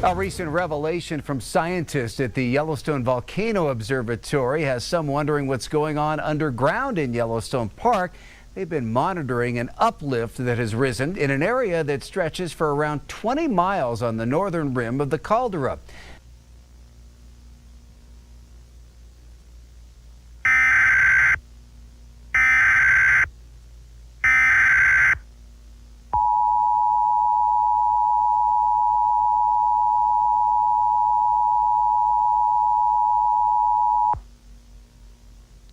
A recent revelation from scientists at the Yellowstone Volcano Observatory has some wondering what's going on underground in Yellowstone Park. They've been monitoring an uplift that has risen in an area that stretches for around 20 miles on the northern rim of the caldera.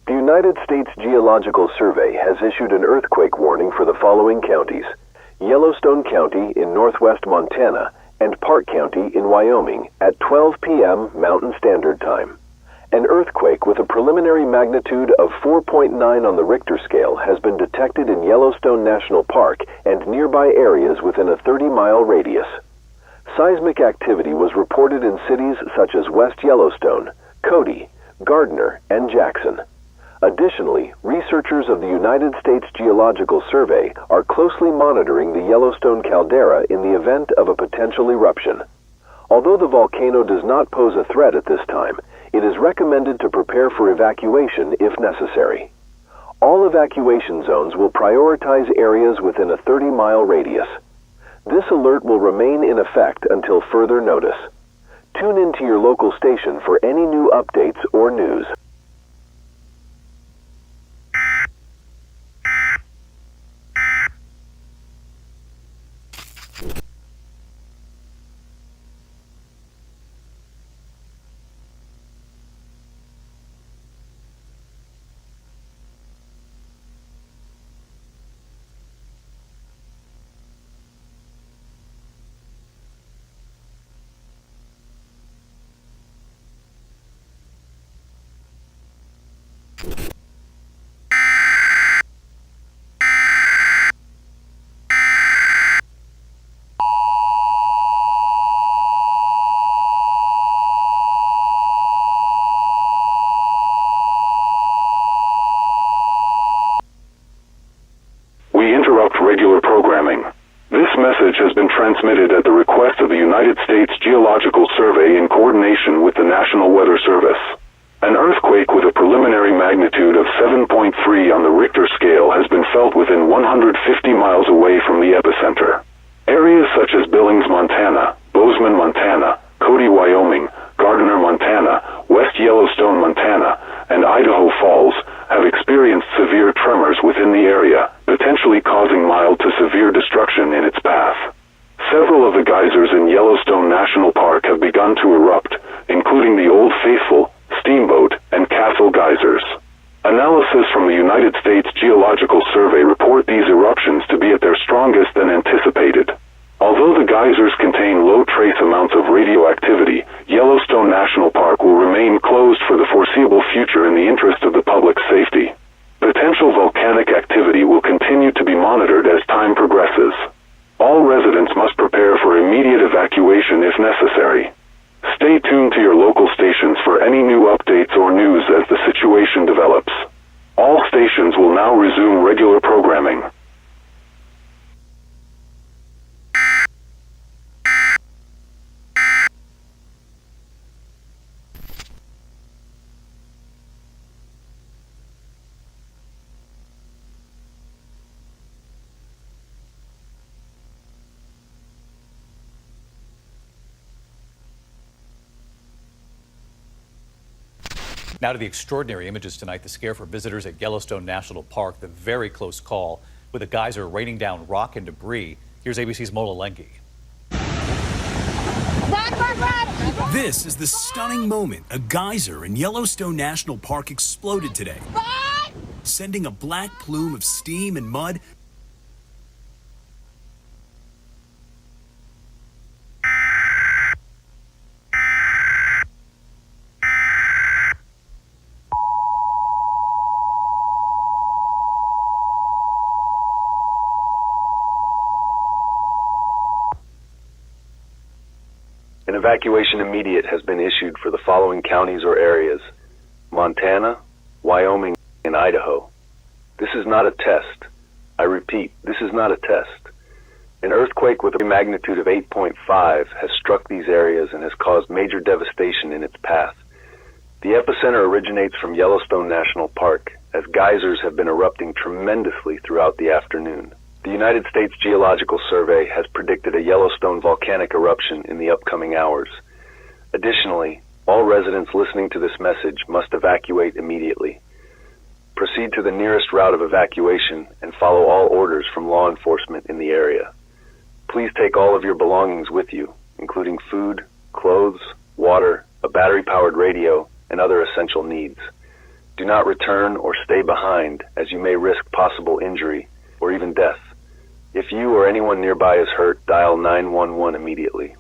The United States Geological Survey has issued an earthquake warning for the following counties: Yellowstone County in northwest Montana and Park County in Wyoming at 12 p.m. Mountain Standard Time. An earthquake with a preliminary magnitude of 4.9 on the Richter scale has been detected in Yellowstone National Park and nearby areas within a 30-mile radius. Seismic activity was reported in cities such as West Yellowstone, Cody, Gardner, and Jackson. Additionally, researchers of the United States Geological Survey are closely monitoring the Yellowstone caldera in the event of a potential eruption. Although the volcano does not pose a threat at this time, it is recommended to prepare for evacuation if necessary. All evacuation zones will prioritize areas within a 30-mile radius. This alert will remain in effect until further notice. Tune into your local station for any new updates or news. Regular programming. This message has been transmitted at the request of the United States Geological Survey in coordination with the National Weather Service. An earthquake with a preliminary magnitude of 7.3 on the Richter scale has been felt within 150 miles away from the epicenter. Areas such as Billings, Montana, Bozeman, Montana, Cody, Wyoming, Gardner, Montana, West Yellowstone, Montana, and Idaho Falls have experienced severe tremors within the area, potentially causing mild to severe destruction in its path. Several of the geysers in Yellowstone National Park have begun to erupt, including the Old Faithful, Steamboat, and Castle geysers. Analysis from the United States Geological Survey report these eruptions to be at their strongest than anticipated. Although the geysers contain low trace amounts of radioactivity, Yellowstone National Park will remain closed for the foreseeable future in the interest of the public's safety. Potential volcanic activity will continue to be monitored as time progresses. All residents must prepare for immediate evacuation if necessary. Stay tuned to your local stations for any new updates or news as the situation develops. All stations will now resume regular programming. Now to the extraordinary images tonight, the scare for visitors at Yellowstone National Park, the very close call with a geyser raining down rock and debris. Here's ABC's Mola Lengi. This is the stunning moment a geyser in Yellowstone National Park exploded today, sending a black plume of steam and mud An evacuation immediate has been issued for the following counties or areas: Montana, Wyoming, and Idaho. This is not a test. I repeat, this is not a test. An earthquake with a magnitude of 8.5 has struck these areas and has caused major devastation in its path. The epicenter originates from Yellowstone National Park, as geysers have been erupting tremendously throughout the afternoon. The United States Geological Survey has predicted a Yellowstone volcanic eruption in the upcoming hours. Additionally, all residents listening to this message must evacuate immediately. Proceed to the nearest route of evacuation and follow all orders from law enforcement in the area. Please take all of your belongings with you, including food, clothes, water, a battery-powered radio, and other essential needs. Do not return or stay behind, as you may risk possible injury or even death. If you or anyone nearby is hurt, dial 911 immediately.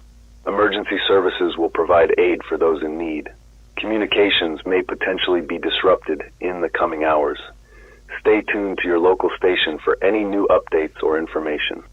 Emergency services will provide aid for those in need. Communications may potentially be disrupted in the coming hours. Stay tuned to your local station for any new updates or information.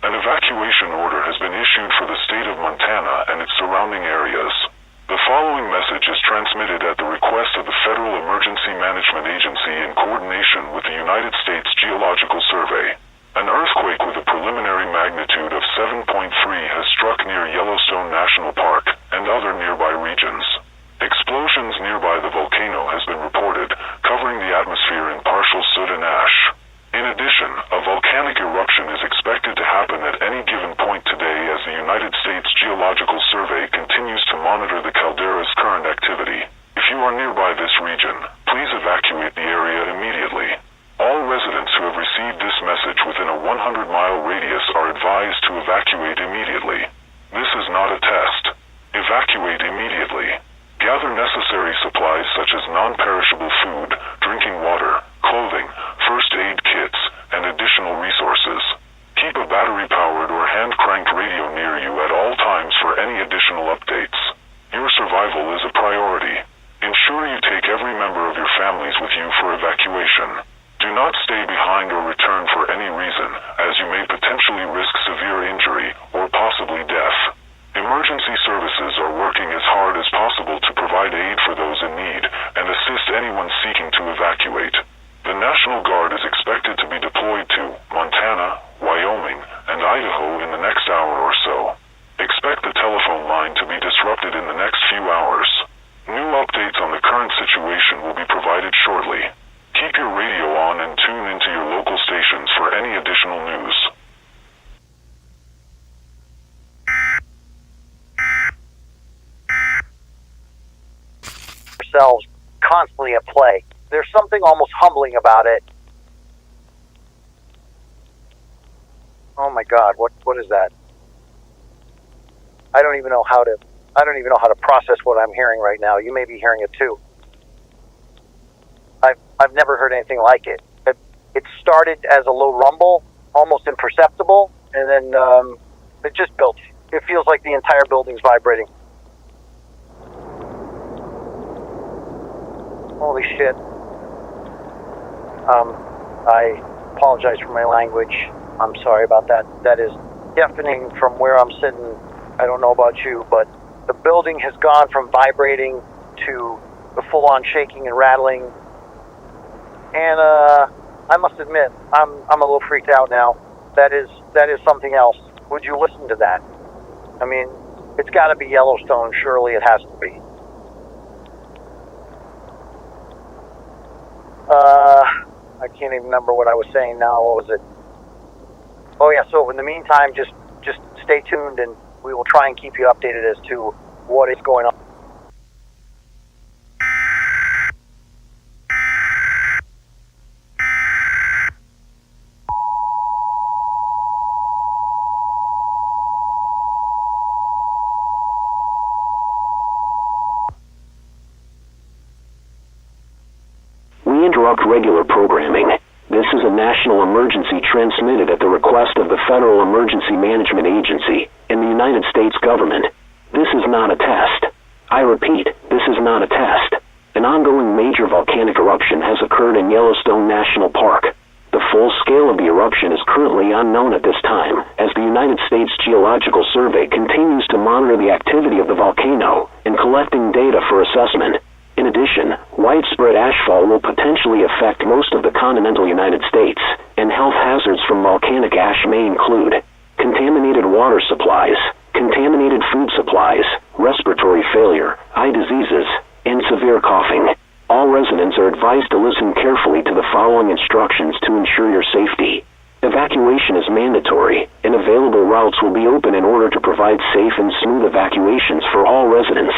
An evacuation order has been issued for the state of Montana and its surrounding areas. The following message is transmitted at the request of the Federal Emergency Management Agency in coordination with the United States Geological Survey. An earthquake with a preliminary magnitude of 7.3 has struck near Yellowstone National Park and other nearby regions. Explosions nearby the volcano has been reported, covering the atmosphere in partial soot and ash. In addition, a volcanic eruption is expected to happen at any given point today as the United States Geological Survey continues to monitor the caldera's current activity. If you are nearby this region, please evacuate the area immediately. All residents who have received this message within a 100-mile radius are advised to evacuate immediately. This is not a test. Evacuate immediately. Gather necessary supplies such as non-perishable food, drinking water, clothing, first aid kits, and additional resources. Keep a battery-powered or hand-cranked radio near you at all times for any additional updates. Your survival is a priority. Ensure you take every member of your families with you for evacuation. Do not stay behind or return for any reason, as you may potentially risk severe injury or possibly death. Emergency services are working as hard as possible to provide aid for those in need and assist anyone seeking to evacuate. The National Guard is expected to be deployed to Montana, Wyoming, and Idaho in the next hour or so. Expect the telephone line to be disrupted in the next few hours. New updates on the current situation will be provided shortly. Keep your radio on and tune into your local stations for any additional news. Ourselves constantly at play. There's something almost humbling about it. Oh my God, what is that? I don't even know how to process what I'm hearing right now. You may be hearing it too. I've never heard anything like it. It started as a low rumble, almost imperceptible, and then it just built. It feels like the entire building's vibrating. Holy shit. I apologize for my language. I'm sorry about that. That is deafening from where I'm sitting. I don't know about you, but the building has gone from vibrating to the full-on shaking and rattling. And I must admit, I'm a little freaked out now. That is something else. Would you listen to that? I mean, it's got to be Yellowstone. Surely it has to be. I can't even remember what I was saying now. What was it? Oh yeah, so in the meantime, just stay tuned and we will try and keep you updated as to what is going on. regular programming. This is a national emergency transmitted at the request of the Federal Emergency Management Agency and the United States government. This is not a test. I repeat, this is not a test. An ongoing major volcanic eruption has occurred in Yellowstone National Park. The full scale of the eruption is currently unknown at this time, as the United States Geological Survey continues to monitor the activity of the volcano and collecting data for assessment. In addition, widespread ashfall will potentially affect most of the continental United States, and health hazards from volcanic ash may include contaminated water supplies, contaminated food supplies, respiratory failure, eye diseases, and severe coughing. All residents are advised to listen carefully to the following instructions to ensure your safety. Evacuation is mandatory, and available routes will be open in order to provide safe and smooth evacuations for all residents.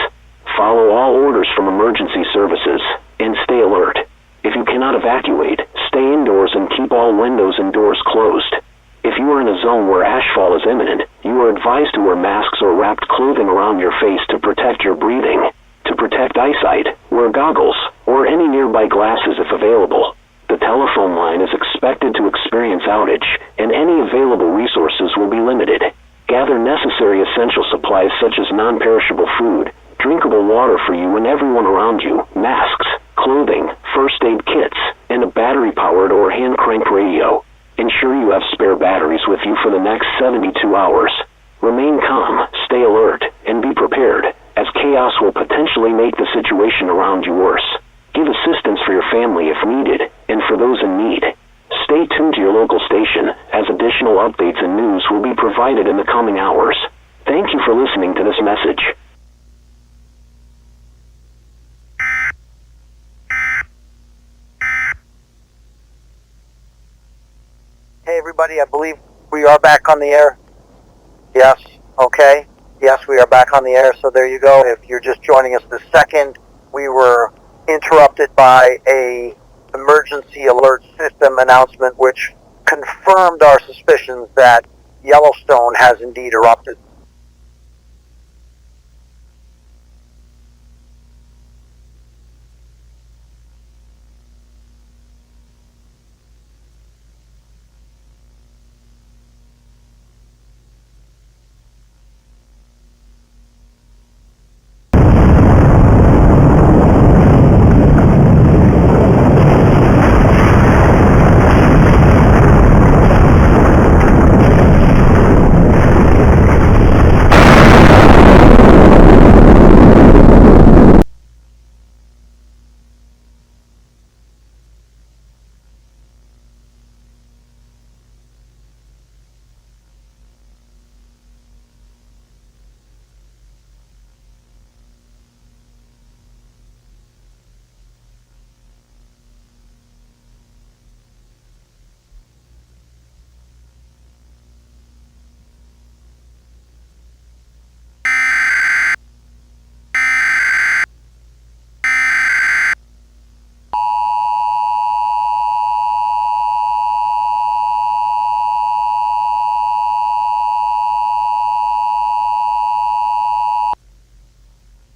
Follow all orders from emergency services, and stay alert. If you cannot evacuate, stay indoors and keep all windows and doors closed. If you are in a zone where ashfall is imminent, you are advised to wear masks or wrapped clothing around your face to protect your breathing. To protect eyesight, wear goggles, or any nearby glasses if available. The telephone line is expected to experience outage, and any available resources will be limited. Gather necessary essential supplies such as non-perishable food, drinkable water for you and everyone around you, masks, clothing, first aid kits, and a battery-powered or hand-cranked radio. Ensure you have spare batteries with you for the next 72 hours. Remain calm, stay alert, and be prepared, as chaos will potentially make the situation around you worse. Give assistance for your family if needed, and for those in need. Stay tuned to your local station, as additional updates and news will be provided in the coming hours. Thank you for listening to this message. Hey everybody, I believe we are back on the air. Yes, okay. Yes, we are back on the air, so there you go. If you're just joining us this second, we were interrupted by a emergency alert system announcement which confirmed our suspicions that Yellowstone has indeed erupted.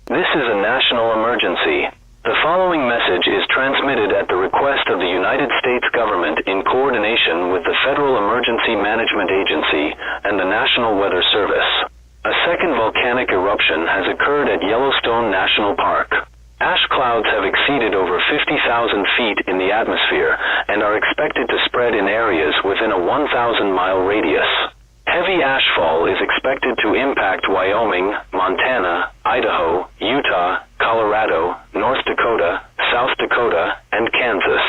This is a national emergency. The following message is transmitted at the request of the United States government in coordination with the Federal Emergency Management Agency and the National Weather Service. A second volcanic eruption has occurred at Yellowstone National Park. Ash clouds have exceeded over 50,000 feet in the atmosphere and are expected to spread in areas within a 1,000-mile radius. Heavy ashfall is expected to impact Wyoming, Montana, Idaho, Utah, Colorado, North Dakota, South Dakota, and Kansas.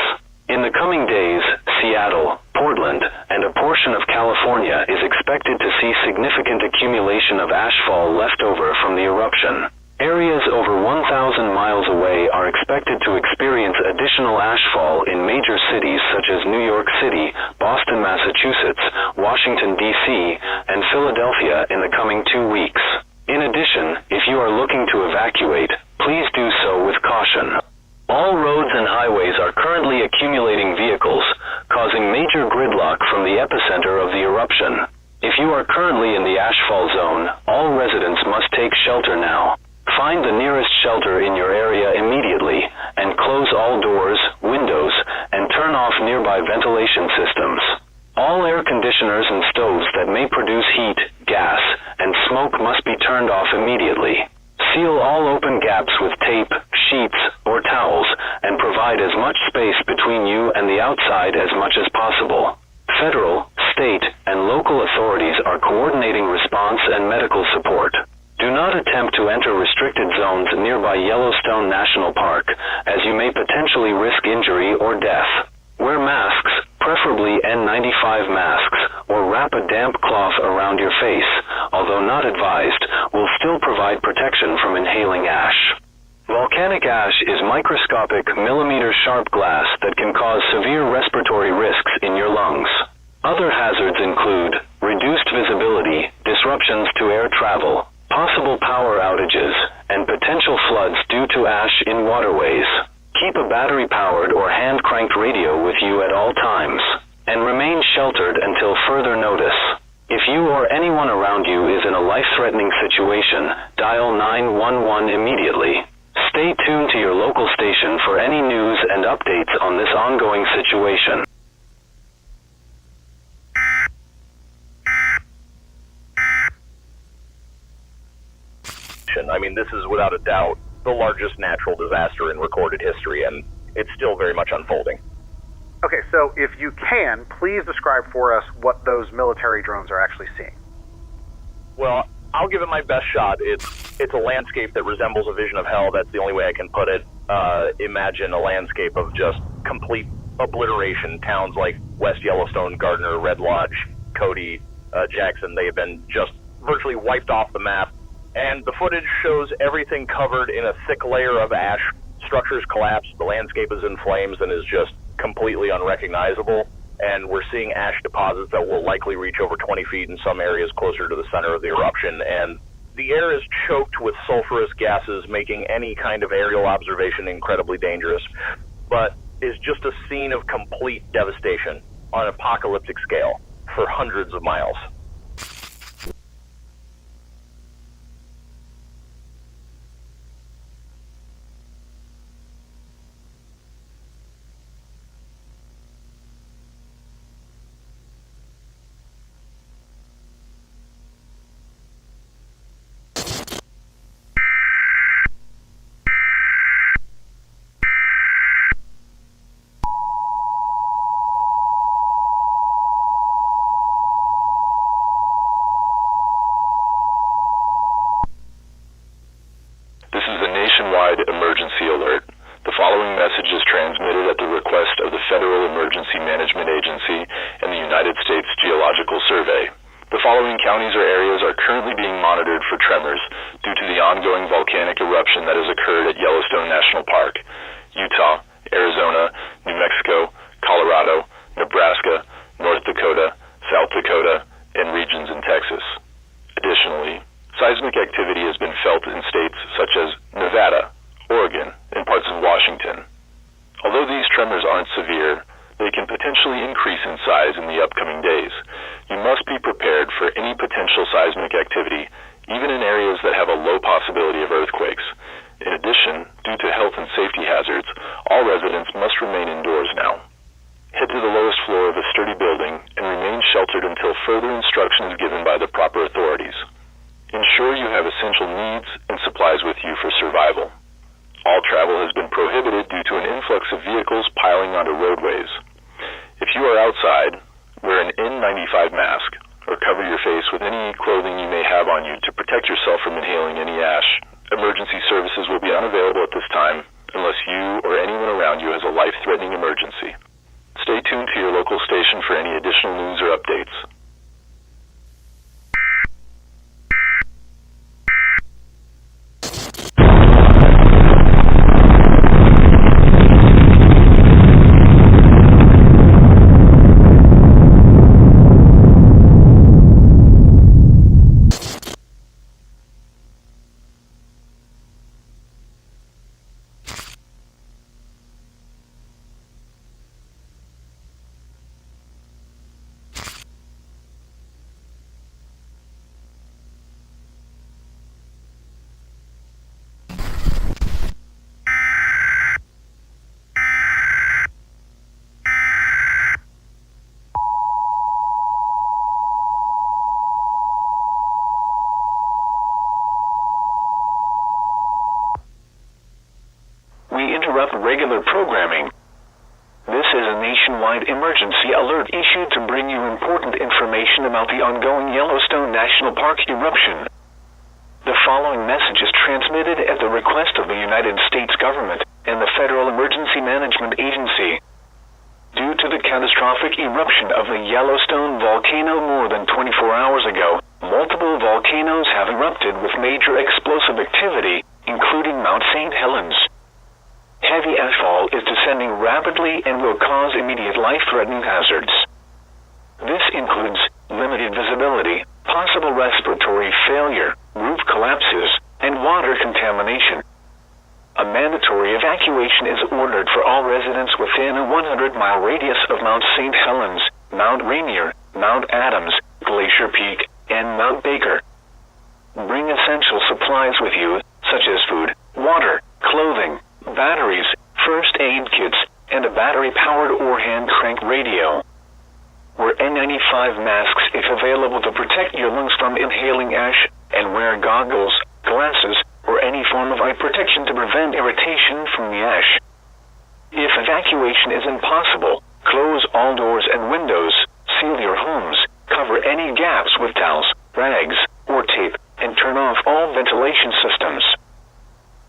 In the coming days, Seattle, Portland, and a portion of California is expected to see significant accumulation of ashfall left over from the eruption. Areas over 1,000 miles away are expected to experience additional ashfall in major cities such as New York City, Boston, Massachusetts, Washington, D.C., and Philadelphia in the coming 2 weeks. In addition, if you are looking to evacuate, please do so with caution. All roads and highways are currently accumulating vehicles, causing major gridlock from the epicenter of the eruption. If you are currently in the ashfall zone, all residents must take shelter now. Find the nearest shelter in your area immediately and close all doors, windows, and turn off nearby ventilation systems. All air conditioners and stoves that may produce heat, gas, and smoke must be turned off immediately. Seal all open gaps with tape, sheets, or towels, and provide as much space between you and the outside as much as possible. Federal, state, and local authorities are coordinating response and medical support. Do not attempt to enter restricted zones nearby Yellowstone National Park, as you may potentially risk injury or death. Wear masks, preferably N95 masks, or wrap a damp cloth around your face, although not advised, will still provide protection from inhaling ash. Volcanic ash is microscopic, millimeter-sharp glass that can cause severe respiratory risks in your lungs. Other hazards include reduced visibility, disruptions to air travel, possible power outages, and potential floods due to ash in waterways. Keep a battery-powered or hand-cranked radio with you at all times, and remain sheltered until further notice. If you or anyone around you is in a life-threatening situation, dial 911 immediately. Stay tuned to your local station for any news and updates on this ongoing situation. I mean, this is without a doubt the largest natural disaster in recorded history, and it's still very much unfolding. Okay, so if you can, please describe for us what those military drones are actually seeing. Well, I'll give it my best shot. It's a landscape that resembles a vision of hell. That's the only way I can put it. Imagine a landscape of just complete obliteration. Towns like West Yellowstone, Gardner, Red Lodge, Cody, Jackson, they have been just virtually wiped off the map. And the footage shows everything covered in a thick layer of ash. Structures collapsed, the landscape is in flames and is just completely unrecognizable. And we're seeing ash deposits that will likely reach over 20 feet in some areas closer to the center of the eruption. And the air is choked with sulfurous gases, making any kind of aerial observation incredibly dangerous. But is just a scene of complete devastation on an apocalyptic scale for hundreds of miles. Emergency alert. The following message is transmitted at the request of the Federal Emergency Management Agency and the United States Geological Survey. The following counties or areas are currently being monitored for tremors due to the ongoing volcanic eruption that has occurred at Yellowstone National Park: Utah, Arizona, New Mexico, Colorado, Nebraska, North Dakota, South Dakota, and regions in Texas. Additionally, seismic activity has been felt in states such as Nevada, Oregon, and parts of Washington. Although these tremors aren't severe, they can potentially increase in size in the upcoming days. You must be prepared for any potential seismic activity, even in areas that have a low possibility of earthquakes. In addition, due to health and safety hazards, all residents must remain indoors now. Head to the lowest floor of a sturdy building and remain sheltered until further instruction is given by the proper authorities. Ensure you have essential needs and supplies with you for survival. All travel has been prohibited due to an influx of vehicles piling onto roadways. If you are outside, wear an N95 mask or cover your face with any clothing you may have on you to protect yourself from inhaling any ash. Emergency services will be unavailable at this time unless you or anyone around you has a life-threatening emergency. Stay tuned to your local station for any additional news or updates. regular programming. This is a nationwide emergency alert issued to bring you important information about the ongoing Yellowstone National Park eruption. The following message is transmitted at the request of the United States government and the Federal Emergency Management Agency. Due to the catastrophic eruption of the Yellowstone volcano more than 24 hours ago, multiple volcanoes have erupted with major explosive activity, including Mount St. Helens. Heavy ashfall is descending rapidly and will cause immediate life-threatening hazards. This includes limited visibility, possible respiratory failure, roof collapses, and water contamination. A mandatory evacuation is ordered for all residents within a 100-mile radius of Mount St. Helens, Mount Rainier, Mount Adams, Glacier Peak, and Mount Baker. Bring essential supplies with you, such as food, water, clothing, batteries, first aid kits, and a battery-powered or hand-crank radio. Wear N95 masks if available to protect your lungs from inhaling ash, and wear goggles, glasses, or any form of eye protection to prevent irritation from the ash. If evacuation is impossible, close all doors and windows, seal your homes, cover any gaps with towels, rags, or tape, and turn off all ventilation systems.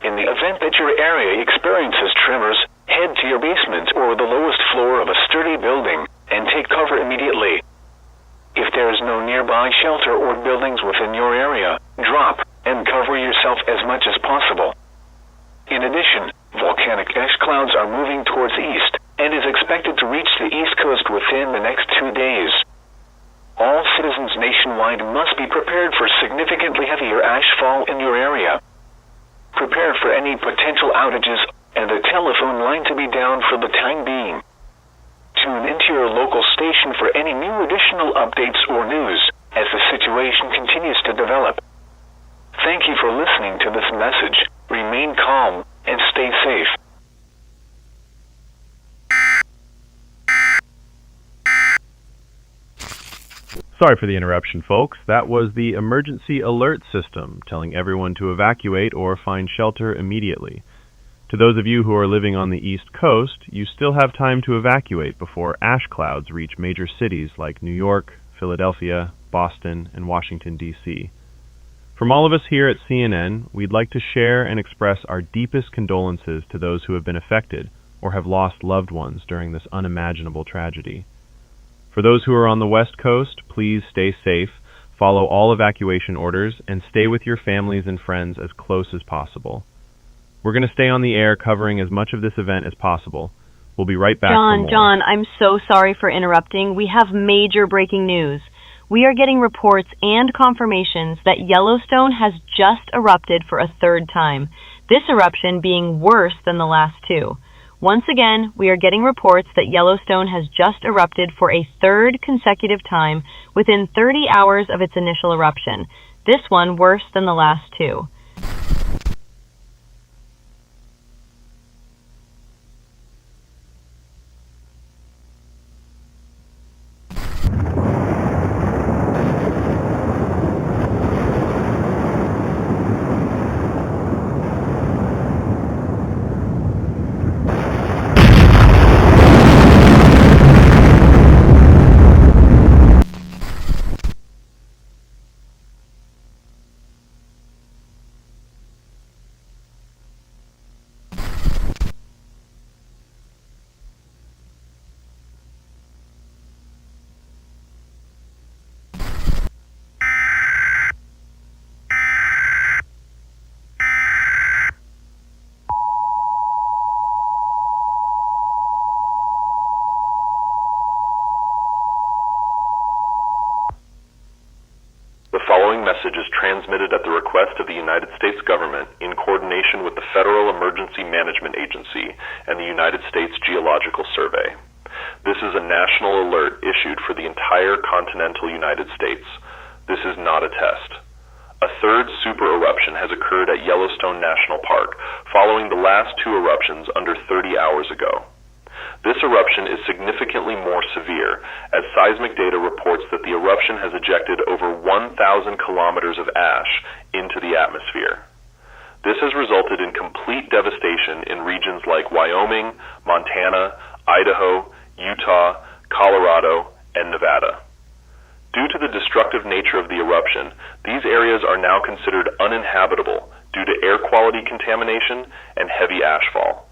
In the event that your area experiences tremors, head to your basement or the lowest floor of a sturdy building and take cover immediately. If there is no nearby shelter or buildings within your area, drop and cover yourself as much as possible. In addition, volcanic ash clouds are moving towards east and is expected to reach the East Coast within the next 2 days. All citizens nationwide must be prepared for significantly heavier ashfall in your area. Prepare for any potential outages and a telephone line to be down for the time being. Tune into your local station for any new additional updates or news as the situation continues to develop. Thank you for listening to this message. Remain calm and stay safe. Sorry for the interruption, folks. That was the emergency alert system telling everyone to evacuate or find shelter immediately. To those of you who are living on the East Coast, you still have time to evacuate before ash clouds reach major cities like New York, Philadelphia, Boston, and Washington, D.C. From all of us here at CNN, we'd like to share and express our deepest condolences to those who have been affected or have lost loved ones during this unimaginable tragedy. For those who are on the West Coast, please stay safe, follow all evacuation orders, and stay with your families and friends as close as possible. We're going to stay on the air covering as much of this event as possible. We'll be right back. John, I'm so sorry for interrupting. We have major breaking news. We are getting reports and confirmations that Yellowstone has just erupted for a third time, this eruption being worse than the last two. Once again, we are getting reports that Yellowstone has just erupted for a third consecutive time within 30 hours of its initial eruption, this one worse than the last two. Message is transmitted at the request of the United States government in coordination with the Federal Emergency Management Agency and the United States Geological Survey. This is a national alert issued for the entire continental United States. This is not a test. A third super eruption has occurred at Yellowstone National Park, following the last two eruptions under 30 hours ago. This eruption is significantly more severe, as seismic data reports that the eruption has ejected over 1,000 kilometers of ash into the atmosphere. This has resulted in complete devastation in regions like Wyoming, Montana, Idaho, Utah, Colorado, and Nevada. Due to the destructive nature of the eruption, these areas are now considered uninhabitable due to air quality contamination and heavy ashfall.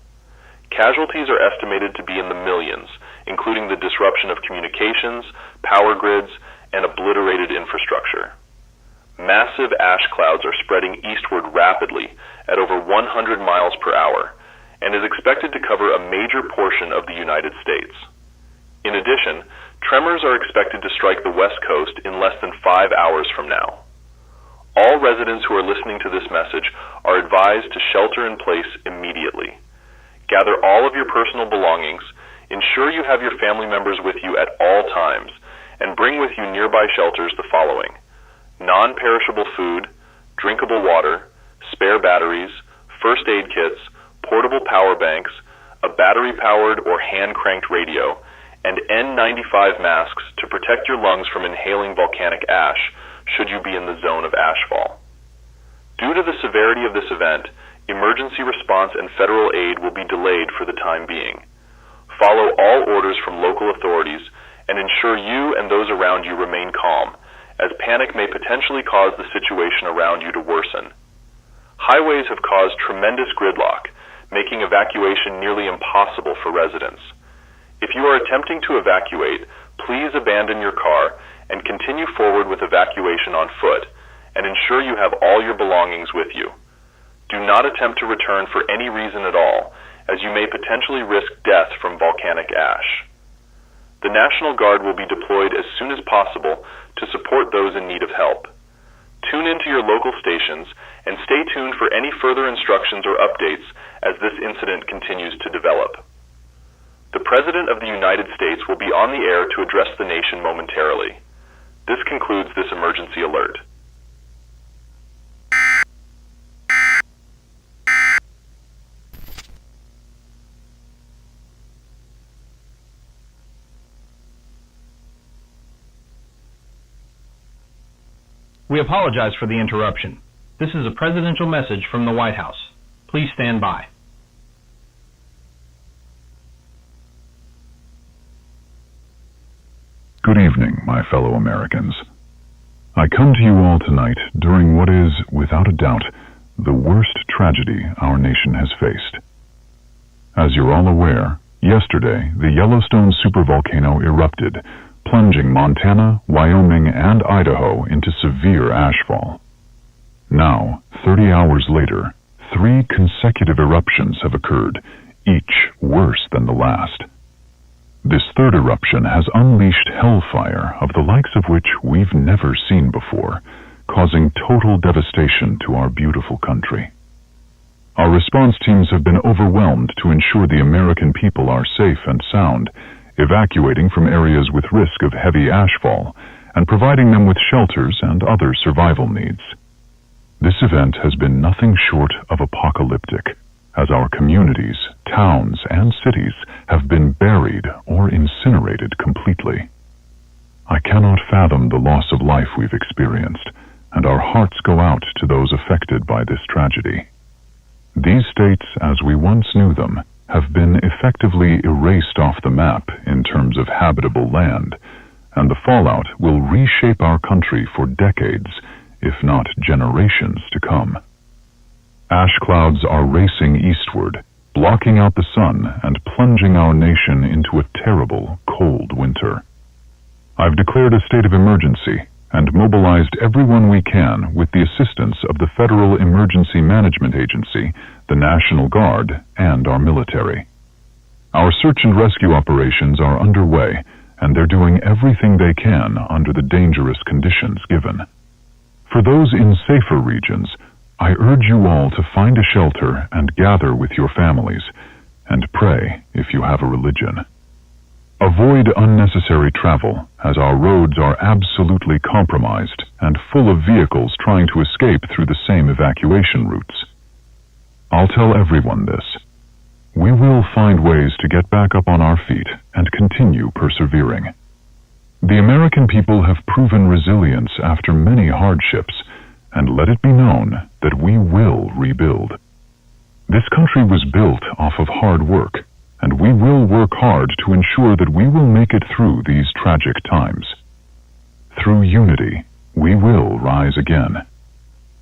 Casualties are estimated to be in the millions, including the disruption of communications, power grids, and obliterated infrastructure. Massive ash clouds are spreading eastward rapidly at over 100 miles per hour and is expected to cover a major portion of the United States. In addition, tremors are expected to strike the West Coast in less than 5 hours from now. All residents who are listening to this message are advised to shelter in place immediately. Gather all of your personal belongings, ensure you have your family members with you at all times, and bring with you nearby shelters the following: non-perishable food, drinkable water, spare batteries, first aid kits, portable power banks, a battery-powered or hand-cranked radio, and N95 masks to protect your lungs from inhaling volcanic ash should you be in the zone of ashfall. Due to the severity of this event, emergency response and federal aid will be delayed for the time being. Follow all orders from local authorities and ensure you and those around you remain calm, as panic may potentially cause the situation around you to worsen. Highways have caused tremendous gridlock, making evacuation nearly impossible for residents. If you are attempting to evacuate, please abandon your car and continue forward with evacuation on foot, and ensure you have all your belongings with you. Do not attempt to return for any reason at all, as you may potentially risk death from volcanic ash. The National Guard will be deployed as soon as possible to support those in need of help. Tune into your local stations and stay tuned for any further instructions or updates as this incident continues to develop. The President of the United States will be on the air to address the nation momentarily. This concludes this emergency alert. We apologize for the interruption. This is a presidential message from the White House. Please stand by. Good evening, my fellow Americans. I come to you all tonight during what is, without a doubt, the worst tragedy our nation has faced. As you're all aware, yesterday the Yellowstone supervolcano erupted, plunging Montana, Wyoming, and Idaho into severe ashfall. Now, 30 hours later, 3 consecutive eruptions have occurred, each worse than the last. This third eruption has unleashed hellfire of the likes of which we've never seen before, causing total devastation to our beautiful country. Our response teams have been overwhelmed to ensure the American people are safe and sound, evacuating from areas with risk of heavy ashfall and providing them with shelters and other survival needs. This event has been nothing short of apocalyptic, as our communities, towns, and cities have been buried or incinerated completely. I cannot fathom the loss of life we've experienced, and our hearts go out to those affected by this tragedy. These states, as we once knew them, have been effectively erased off the map in terms of habitable land, and the fallout will reshape our country for decades, if not generations, to come. Ash clouds are racing eastward, blocking out the sun and plunging our nation into a terrible, cold winter. I've declared a state of emergency and mobilized everyone we can with the assistance of the Federal Emergency Management Agency, the National Guard, and our military. Our search and rescue operations are underway, and they're doing everything they can under the dangerous conditions given. For those in safer regions, I urge you all to find a shelter and gather with your families, and pray if you have a religion. Avoid unnecessary travel, as our roads are absolutely compromised and full of vehicles trying to escape through the same evacuation routes. I'll tell everyone this. We will find ways to get back up on our feet and continue persevering. The American people have proven resilience after many hardships, and let it be known, that we will rebuild. This country was built off of hard work, and we will work hard to ensure that we will make it through these tragic times. Through unity, we will rise again.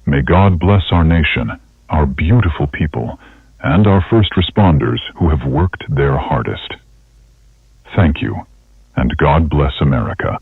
May God bless our nation, our beautiful people, and our first responders who have worked their hardest. Thank you, and God bless America.